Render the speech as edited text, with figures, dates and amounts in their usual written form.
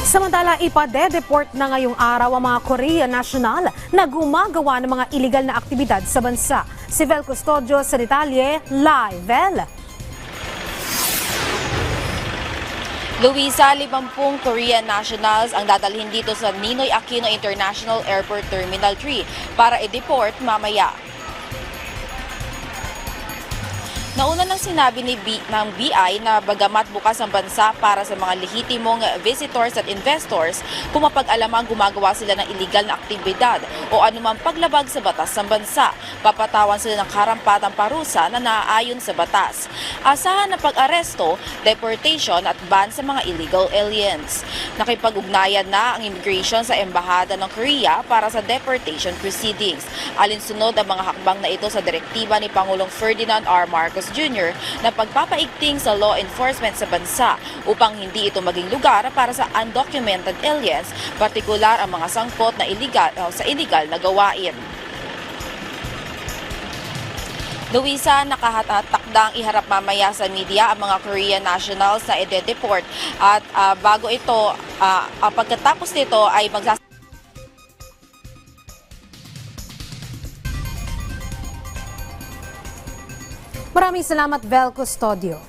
Samantala, ipade-deport na ngayong araw ang mga Korean national na gumagawa ng mga iligal na aktibidad sa bansa. Si Vel Custodio sa detalye, live. Vel. Luisa, 50 Korean nationals ang dadalhin dito sa Ninoy Aquino International Airport Terminal 3 para i-deport mamaya. Nauna nang sinabi ng BI na bagamat bukas ang bansa para sa mga lehitimong visitors at investors, kung mapag-alamang gumagawa sila ng iligal na aktibidad o anumang paglabag sa batas ng bansa, papatawan sila ng karampatang parusa na naaayon sa batas. Asahan na pag-aresto, deportation at ban sa mga illegal aliens. Nakipag-ugnayan na ang immigration sa Embahada ng Korea para sa deportation proceedings. Alinsunod ang mga hakbang na ito sa direktiba ni Pangulong Ferdinand R. Marcos Jr. na pagpapaigting sa law enforcement sa bansa upang hindi ito maging lugar para sa undocumented aliens, partikular ang mga sangkot na illegal na gawain. Luisa, nakatakdang iharap mamaya sa media ang mga Korean nationals na ide-deport at bago ito, pagkatapos nito ay Maraming salamat, Vel Custodio.